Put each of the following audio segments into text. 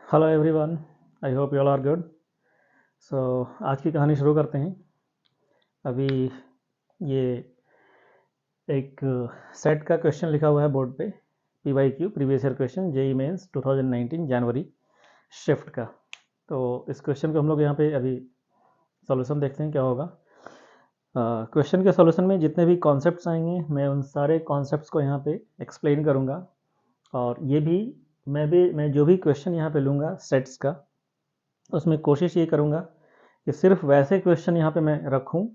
Hello everyone. I hope you all are good. So आज की कहानी शुरू करते हैं। अभी ये एक सेट का क्वेश्चन लिखा हुआ है बोर्ड पे, PYQ previous year question JEE Mains 2019 जनवरी शिफ्ट का। तो इस क्वेश्चन को हम लोग यहाँ पे अभी सॉल्यूशन देखते हैं क्या होगा। क्वेश्चन के सॉल्यूशन में जितने भी कॉन्सेप्ट्स आएंगे मैं उन सारे कॉन्सेप्ट्स को यहाँ पे एक्सप्लेन करूँगा। और ये भी मैं जो भी क्वेश्चन यहाँ पे लूँगा सेट्स का, उसमें कोशिश ये करूँगा कि सिर्फ वैसे क्वेश्चन यहाँ पे मैं रखूँ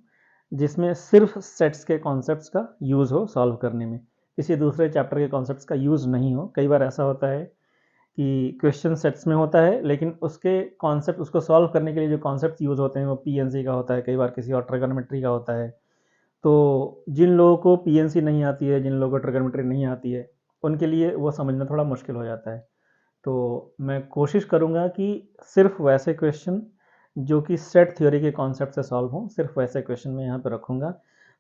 जिसमें सिर्फ सेट्स के कॉन्सेप्ट्स का यूज़ हो सॉल्व करने में, किसी दूसरे चैप्टर के कॉन्सेप्ट्स का यूज़ नहीं हो। कई बार ऐसा होता है कि क्वेश्चन सेट्स में होता है लेकिन उसके कॉन्सेप्ट, उसको सॉल्व करने के लिए जो कॉन्सेप्ट यूज़ होते हैं वो पीएनसी का होता है, कई बार किसी और ट्रिगोनोमेट्री का होता है। तो जिन लोगों को पीएनसी नहीं आती है, जिन लोगों को ट्रिगोनोमेट्री नहीं आती है, उनके लिए वो समझना थोड़ा मुश्किल हो जाता है। तो मैं कोशिश करूँगा कि सिर्फ वैसे क्वेश्चन जो कि सेट थ्योरी के कॉन्सेप्ट से सॉल्व हों, सिर्फ वैसे क्वेश्चन मैं यहाँ पे रखूँगा।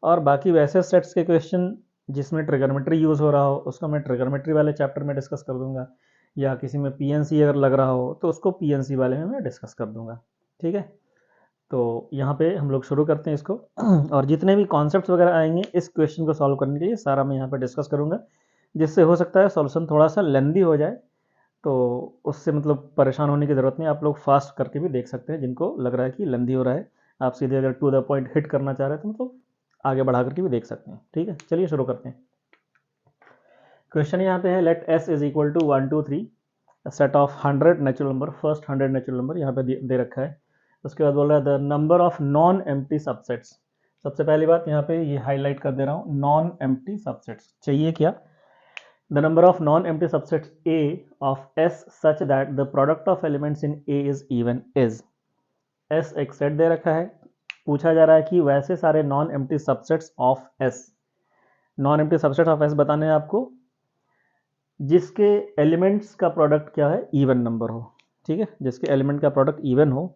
और बाकी वैसे सेट्स के क्वेश्चन जिसमें ट्रिगोनोमेट्री यूज़ हो रहा हो उसको मैं ट्रिगोनोमेट्री वाले चैप्टर में डिस्कस कर दूँगा, या किसी में पीएनसी अगर लग रहा हो तो उसको पीएनसी वाले में मैं डिस्कस कर दूँगा। ठीक है, तो यहाँ पे हम लोग शुरू करते हैं इसको। और जितने भी कॉन्सेप्ट्स वगैरह आएंगे इस क्वेश्चन को सॉल्व करने के लिए सारा मैं यहाँ पे डिस्कस करूँगा, जिससे हो सकता है सॉल्यूशन थोड़ा सा लेंदी हो जाए। तो उससे मतलब परेशान होने की ज़रूरत नहीं, आप लोग फास्ट करके भी देख सकते हैं। जिनको लग रहा है कि लेंदी हो रहा है, आप सीधे अगर टू द पॉइंट हिट करना चाह रहे हैं तो मतलब आगे बढ़ा करके भी देख सकते हैं। ठीक है, चलिए शुरू करते हैं। क्वेश्चन यहाँ पे है, let S is equal to 1 2 3 set of 100 natural number. First 100 natural number यहाँ पे दे रखा है। उसके बाद बोल रहा है the number of non empty subsets. सबसे पहली बात यहाँ पे ये हाईलाइट कर दे रहा हूँ, नॉन एम्प्टी सबसेट्स चाहिए क्या। The number of non-empty subsets A of S such that the product of elements in A is even is। S एक सेट दे रखा है, पूछा जा रहा है कि वैसे सारे non empty subsets of S, non empty subset of S बताने हैं आपको जिसके एलिमेंट्स का प्रोडक्ट क्या है, इवन नंबर हो। ठीक है, जिसके एलिमेंट का प्रोडक्ट इवन हो।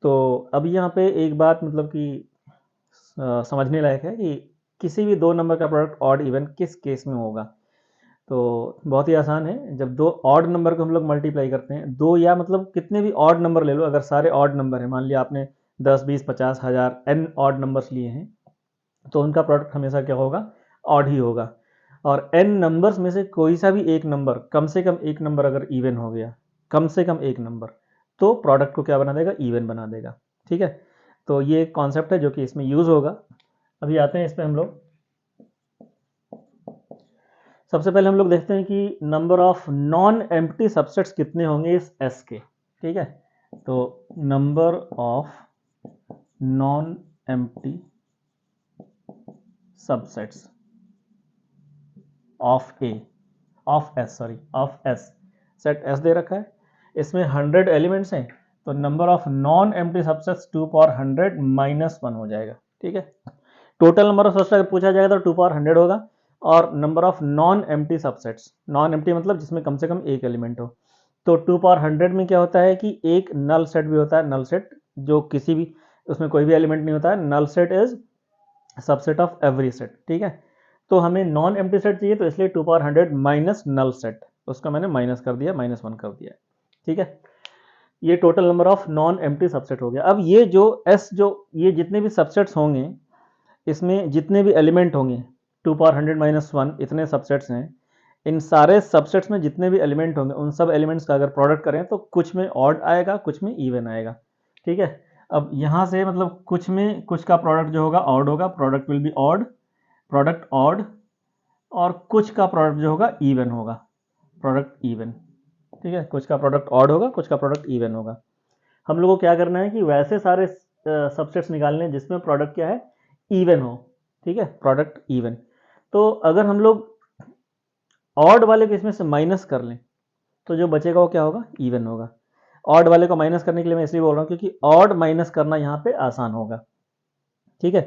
तो अब यहाँ पे एक बात मतलब कि समझने लायक है कि किसी भी दो नंबर का प्रोडक्ट ऑड इवन किस केस में होगा। तो बहुत ही आसान है, जब दो ऑड नंबर को हम लोग मल्टीप्लाई करते हैं, दो या मतलब कितने भी ऑड नंबर ले लो, अगर सारे ऑड नंबर हैं, मान लिया आपने 10 20 50 1000 एन ऑड नंबर्स लिए हैं, तो उनका प्रोडक्ट हमेशा क्या होगा, ऑड ही होगा। और एन नंबर्स में से कोई सा भी एक नंबर, कम से कम एक नंबर अगर इवन हो गया, कम से कम एक नंबर, तो प्रोडक्ट को क्या बना देगा, इवन बना देगा। ठीक है, तो ये एक कॉन्सेप्ट है जो कि इसमें यूज होगा। अभी आते हैं इस पर हम लोग। सबसे पहले हम लोग देखते हैं कि number of non empty subsets कितने होंगे इस एस के। ठीक है, तो number of non empty subsets of A, of S, sorry of S, set S दे रखा है, इसमें 100 एलिमेंट्स हैं, तो number of non empty subsets 2 power 100 minus 1 हो जाएगा। ठीक है, टोटल नंबर ऑफ सबसेट पूछा जाएगा तो 2 पावर 100 होगा। और number of non empty subsets, non empty मतलब जिसमें कम से कम एक एलिमेंट हो, तो 2 पावर 100 में क्या होता है कि एक नल सेट भी होता है। नल सेट जो किसी भी, उसमें कोई भी एलिमेंट नहीं होता है, null set is subset of every set. ठीक है, तो हमें नॉन एम्प्टी सेट चाहिए, तो इसलिए 2 पावर 100 माइनस नल सेट, उसका मैंने माइनस कर दिया, -1 कर दिया। ठीक है, ये total number of non empty subset हो गया। अब ये जो एस, जो ये जितने भी सबसेट्स होंगे, इसमें जितने भी एलिमेंट होंगे, 2 पावर 100 माइनस 1 इतने सबसेट्स हैं, इन सारे सबसेट्स में जितने भी एलिमेंट होंगे उन सब एलिमेंट्स का अगर प्रोडक्ट करें तो कुछ में ऑड आएगा, कुछ में इवन आएगा। ठीक है, अब यहाँ से मतलब कुछ में कुछ का प्रोडक्ट जो होगा ऑड होगा, product will be odd, product odd, और कुछ का प्रोडक्ट जो होगा इवन होगा, प्रोडक्ट इवन। ठीक है, कुछ का प्रोडक्ट ऑड होगा, कुछ का प्रोडक्ट इवन होगा। हम लोग को क्या करना है कि वैसे सारे सबसेट्स निकालने हैं जिसमें प्रोडक्ट क्या है, इवन हो। ठीक है, प्रोडक्ट इवन। तो अगर हम लोग ऑड वाले को इसमें से माइनस कर लें तो जो बचेगा वो क्या होगा, इवन होगा। ऑड वाले को माइनस करने के लिए मैं इसलिए बोल रहा हूँ क्योंकि ऑड माइनस करना यहाँ पे आसान होगा। ठीक है,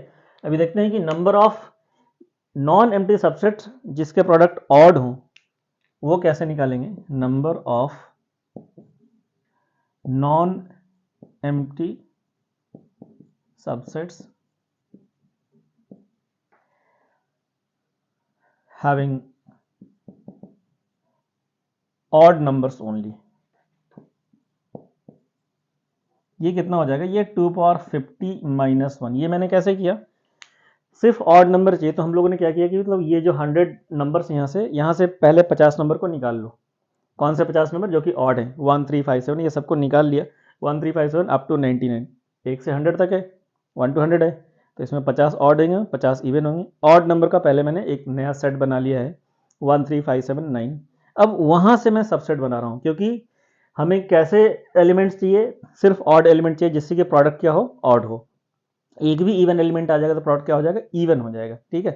अभी देखते हैं कि number of non empty subset जिसके प्रोडक्ट ऑड हो वो कैसे निकालेंगे। Number of non empty subsets having odd numbers only। ये कितना हो जाएगा, ये 2 पावर 50 माइनस 1। ये मैंने कैसे किया, सिर्फ ऑड नंबर चाहिए तो हम लोगों ने क्या किया कि मतलब ये जो 100 नंबर्स यहाँ से पहले 50 नंबर को निकाल लो। कौन से 50 नंबर जो कि ऑड है, 1 3 5 7, ये सबको निकाल लिया। 1 3 5 7 अप टू 99, 1 से 100 तक है, 1 to 100 है, तो इसमें 50 ऑड होंगे, 50 इवन होंगे। ऑड नंबर का पहले मैंने एक नया सेट बना लिया है, 1 3 5 7 9। अब वहाँ से मैं सबसेट बना रहा हूँ, क्योंकि हमें कैसे एलिमेंट्स चाहिए, सिर्फ ऑड एलिमेंट चाहिए जिससे कि प्रोडक्ट क्या हो, ऑड हो। एक भी इवन एलिमेंट आ जाएगा तो प्रोडक्ट क्या हो जाएगा, इवन हो जाएगा। ठीक है,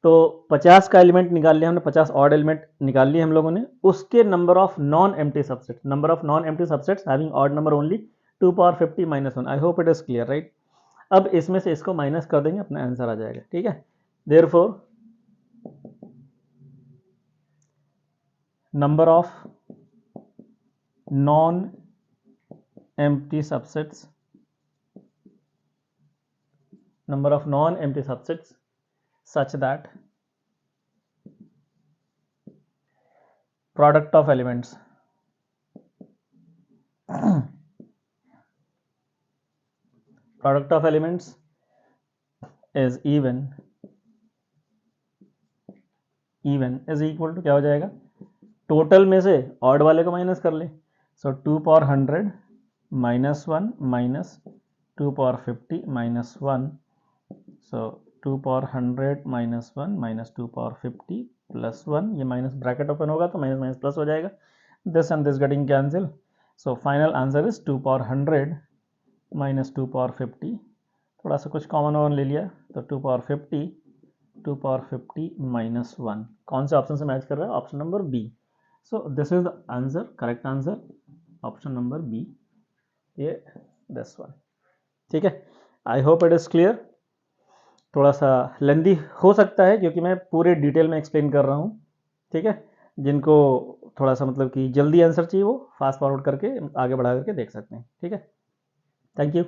तो 50 का एलिमेंट निकाल लिया हमने, 50 ऑड एलिमेंट निकाल लिए हम लोगों ने। उसके number of non empty subsets, number of non empty subsets having odd number only 2 power 50 minus 1। I hope it is clear, right. अब इसमें से इसको माइनस कर देंगे, अपना आंसर आ जाएगा। ठीक है, therefore number of non empty subsets, number of non-empty subsets such that product of elements product of elements is even is equal to क्या हो जाएगा, टोटल में से ऑड वाले को माइनस कर ले। सो 2 power 100 minus 1 minus 2 power 50 minus 1। सो 2 power 100 minus 1 minus 2 power 50 plus 1। ये माइनस ब्रैकेट ओपन होगा तो माइनस माइनस प्लस हो जाएगा, this and this getting cancel. So final answer is 2 power 100 minus 2 power 50, थोड़ा सा कुछ कॉमन वन ले लिया तो 2 पावर 50, 2 पावर 50 माइनस 1। कौन से ऑप्शन से मैच कर रहा है, option number B. So this is the answer, correct answer option number B, ये दिस वन। ठीक है, I hope it is clear. थोड़ा सा लेंदी हो सकता है क्योंकि मैं पूरे डिटेल में एक्सप्लेन कर रहा हूँ। ठीक है, जिनको थोड़ा सा मतलब कि जल्दी आंसर चाहिए वो फास्ट फॉरवर्ड करके आगे बढ़ा करके देख सकते हैं। ठीक है, थैंक यू।